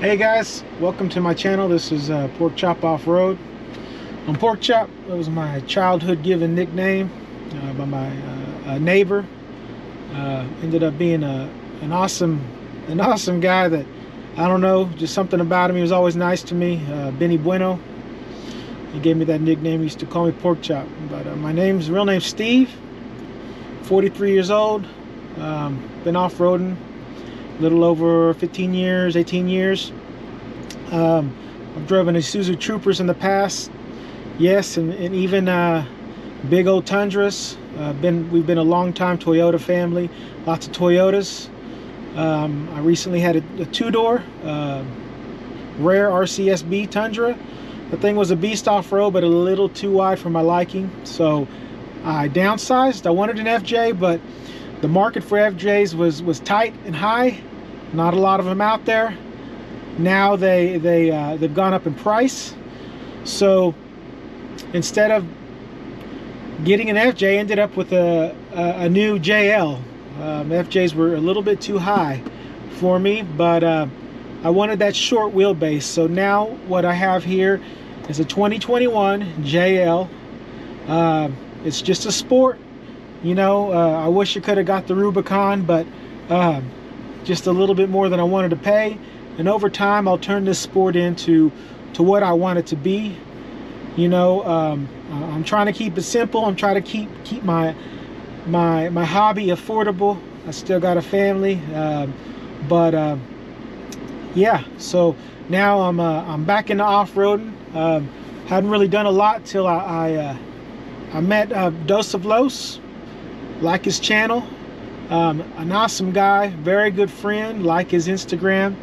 Hey guys, welcome to my channel. This is Pork Chop Off-Road. I'm Pork Chop. That was my childhood given nickname by my neighbor. Ended up being an awesome guy that, I don't know, just something about him. He was always nice to me. Benny Bueno. He gave me that nickname. He used to call me Pork Chop. But my real name's Steve. 43 years old. Been off-roading a little over 15 years, 18 years. I've driven Isuzu Troopers in the past, yes, and even big old Tundras. We've been a long time Toyota family, lots of Toyotas. I recently had a two-door rare RCSB Tundra. The thing was a beast off-road, but a little too wide for my liking, so I downsized. I wanted an FJ, but the market for FJs was tight and high. Not a lot of them out there. Now they've gone up in price. So instead of getting an FJ, I ended up with a new JL. FJs were a little bit too high for me, but I wanted that short wheelbase. So now what I have here is a 2021 JL. It's just a sport. You know, I wish I could have got the Rubicon, but just a little bit more than I wanted to pay. And over time, I'll turn this sport into what I want it to be. You know, I'm trying to keep it simple. I'm trying to keep my hobby affordable. I still got a family, but yeah. So now I'm back into off-roading. Hadn't really done a lot till I met Dos of Los. Like his channel, an awesome guy, very good friend. Like his Instagram.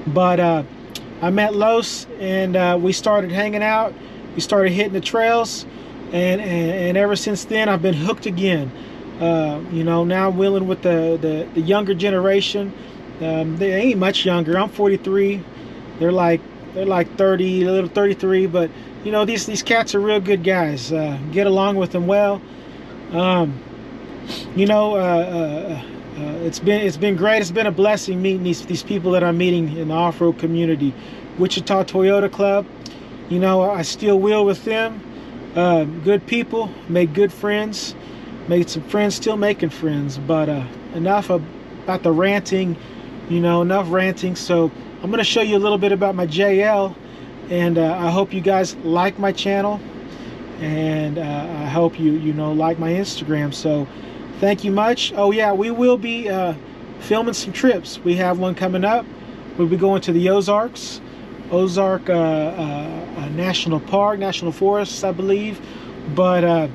But I met Los, and we started hanging out. We started hitting the trails, and ever since then I've been hooked again. You know, now I'm wheeling with the younger generation. They ain't much younger. I'm 43. They're like 30, a little 33. But you know, these cats are real good guys. Get along with them well. You know, it's been great. It's been a blessing meeting these people that I'm meeting in the off-road community. Wichita Toyota Club. You know, I still wheel with them. Good people, made good friends, made some friends, still making friends. But enough about the ranting. You know, enough ranting. So I'm going to show you a little bit about my JL, and I hope you guys like my channel, and I hope you like my Instagram. So thank you much. Oh yeah, we will be filming some trips. We have one coming up. We'll be going to the Ozarks, National Park, National Forests, I believe. But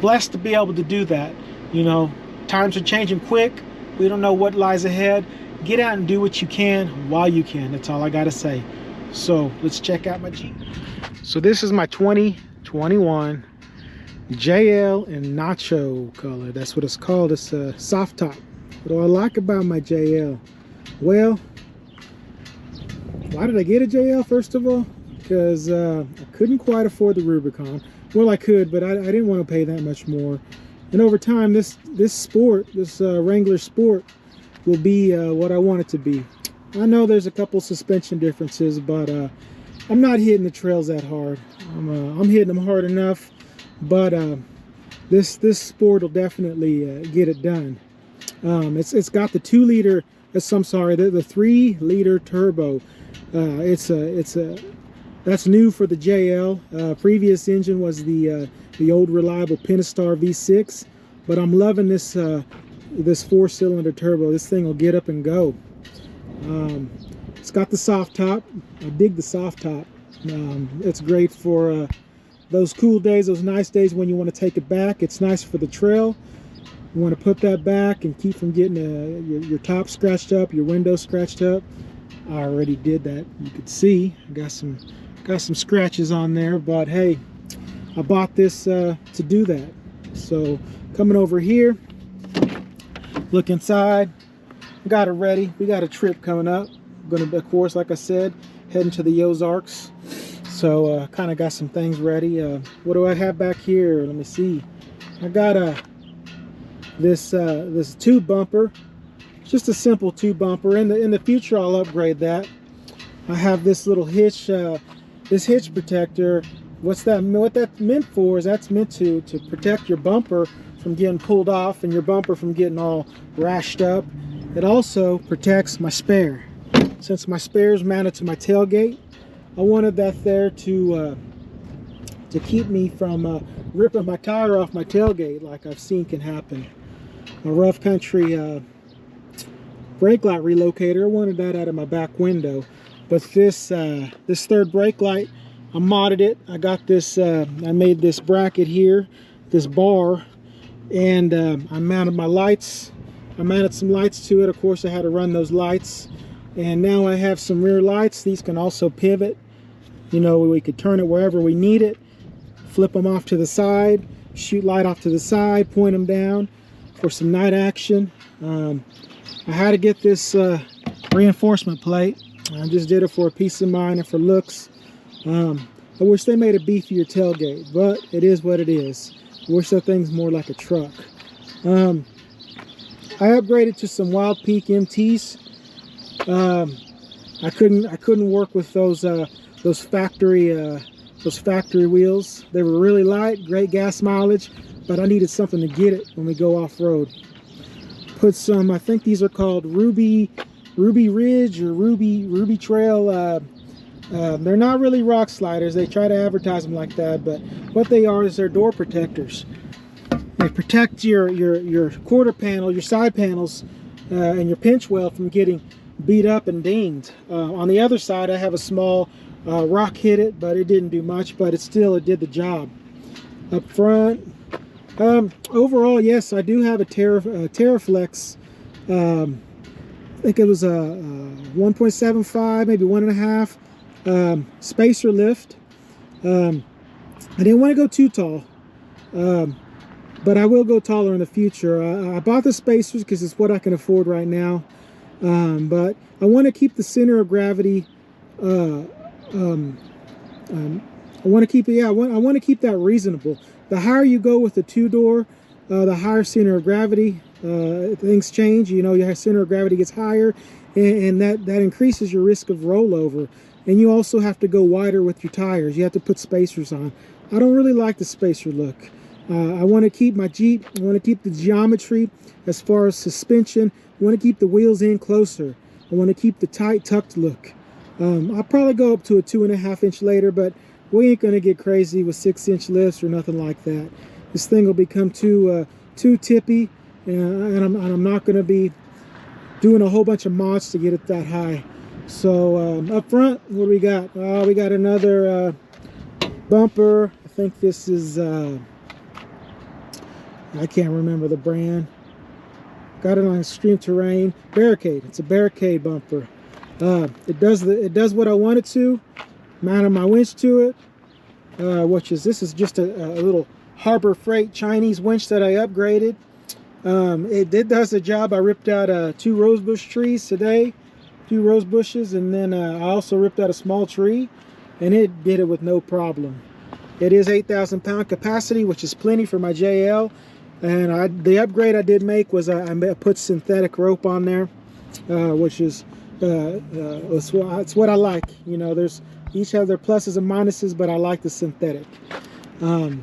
blessed to be able to do that. You know, times are changing quick. We don't know what lies ahead. Get out and do what you can while you can. That's all I gotta say. So let's check out my Jeep. So this is my 2021 JL in nacho color. That's what it's called. It's a soft top. What do I like about my JL? Well, why did I get a JL? First of all, because I couldn't quite afford the Rubicon. Well, I could, but I didn't want to pay that much more. And over time, this Wrangler Sport will be what I want it to be. I know there's a couple suspension differences, but I'm not hitting the trails that hard. I'm hitting them hard enough. But this sport will definitely get it done. It's got the 2-liter. The 3-liter turbo. That's new for the JL. Previous engine was the old reliable Pentastar V6. But I'm loving this 4-cylinder turbo. This thing will get up and go. It's got the soft top. I dig the soft top. It's great for those cool days, those nice days when you want to take it back. It's nice for the trail. You want to put that back and keep from getting your top scratched up, your window scratched up. I already did that. You could see I got some scratches on there, but hey, I bought this to do that. So coming over here, look inside. Got it ready. We got a trip coming up. Gonna, of course, like I said, heading to the Ozarks. So kind of got some things ready. What do I have back here? Let me see. I got this tube bumper just a simple 2 bumper. In the future, I'll upgrade that. I have this little hitch, this hitch protector. What that's meant for is that's meant to protect your bumper from getting pulled off and your bumper from getting all rashed up. It also protects my spare. Since my spare is mounted to my tailgate, I wanted that there to keep me from ripping my tire off my tailgate, like I've seen can happen. A rough country brake light relocator, I wanted that out of my back window. But this this third brake light, I modded it. I got this, I made this bracket here, this bar, and I mounted my lights. I mounted some lights to it. Of course, I had to run those lights. And now I have some rear lights. These can also pivot. You know, we could turn it wherever we need it. Flip them off to the side, shoot light off to the side, point them down for some night action. I had to get this reinforcement plate. I just did it for a peace of mind and for looks. I wish they made a beefier tailgate, but it is what it is. I wish that thing's more like a truck. I upgraded to some Wild Peak MTs. I couldn't work with those factory wheels. They were really light, great gas mileage, but I needed something to get it when we go off-road. Put some, I think these are called Ruby Ridge or Ruby Trail. They're not really rock sliders. They try to advertise them like that, but what they are is they're door protectors. They protect your quarter panel, your side panels, and your pinch well from getting beat up and dinged. On the other side, I have a small rock hit it, but it didn't do much, but it did the job. Up front, overall, yes, I do have a TerraFlex. I think it was a 1.75, maybe 1.5 spacer lift. I didn't want to go too tall, but I will go taller in the future. I bought the spacers because it's what I can afford right now, but I want to keep the center of gravity. I want to keep it. Yeah, I want to keep that reasonable. The higher you go with the 2-door, the higher center of gravity. Things change. You know, your center of gravity gets higher, and that increases your risk of rollover. And you also have to go wider with your tires. You have to put spacers on. I don't really like the spacer look. I want to keep my Jeep. I want to keep the geometry as far as suspension. I want to keep the wheels in closer. I want to keep the tight tucked look. I'll probably go up to a 2.5 inch later, but we ain't gonna get crazy with 6-inch lifts or nothing like that. This thing will become too tippy, and I'm not gonna be doing a whole bunch of mods to get it that high. So up front, what do we got? We got another bumper. I think this is I can't remember the brand. Got it on Extreme Terrain. Barricade. It's a Barricade bumper. It does what I want it to. Mounted my winch to it, this is just a little Harbor Freight Chinese winch that I upgraded. It does the job. I ripped out 2 rosebush trees today, 2 rose bushes, and then I also ripped out a small tree, and it did it with no problem. It is 8,000 pound capacity, which is plenty for my JL. And the upgrade I did make was I put synthetic rope on there, which is it's what I like. You know, each have their pluses and minuses, but I like the synthetic. The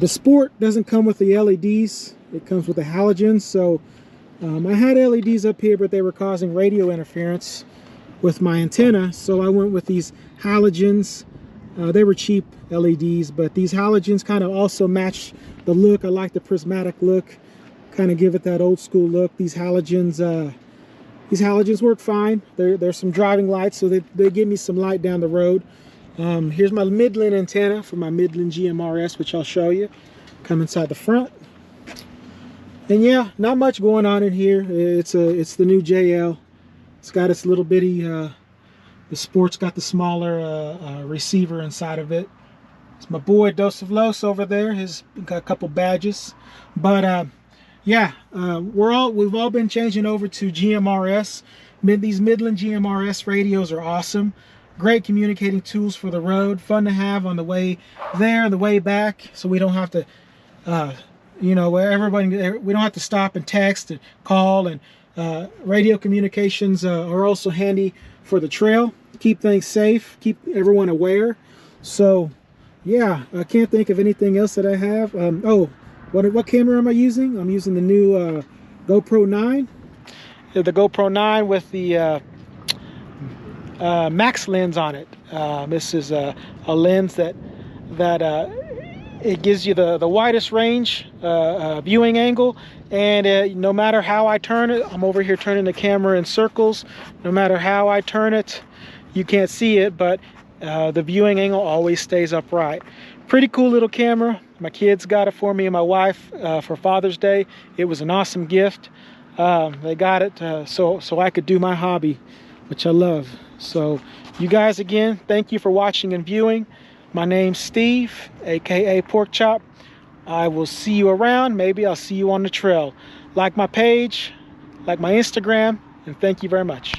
Sport doesn't come with the LEDs. It comes with the halogens. So I had LEDs up here, but they were causing radio interference with my antenna. So I went with these halogens. They were cheap LEDs, but these halogens kind of also match the look. I like the prismatic look, kind of give it that old school look. These halogens work fine. There's some driving lights, so they give me some light down the road. Here's my Midland antenna for my Midland GMRS, which I'll show you. Come inside the front. And yeah, not much going on in here. It's the new JL. It's got its little bitty, the Sport's got the smaller receiver inside of it. It's my boy Dos of Los over there. He's got a couple badges. But yeah, we've all been changing over to GMRS. These Midland GMRS radios are awesome. Great communicating tools for the road. Fun to have on the way there and the way back, so we don't have to you know, where everybody, we don't have to stop and text and call, and radio communications are also handy for the trail. Keep things safe, keep everyone aware. So yeah, I can't think of anything else that I have. Oh, what camera am I using? I'm using the new GoPro 9. The GoPro 9 with the max lens on it. This is a lens that it gives you the widest range viewing angle, and no matter how I turn it, I'm over here turning the camera in circles. No matter how I turn it, you can't see it, but the viewing angle always stays upright. Pretty cool little camera. My kids got it for me and my wife for Father's Day. It was an awesome gift. They got it so I could do my hobby, which I love. So you guys, again, thank you for watching and viewing. My name's Steve, aka Pork Chop. I will see you around. Maybe I'll see you on the trail. Like my page, like my Instagram, and thank you very much.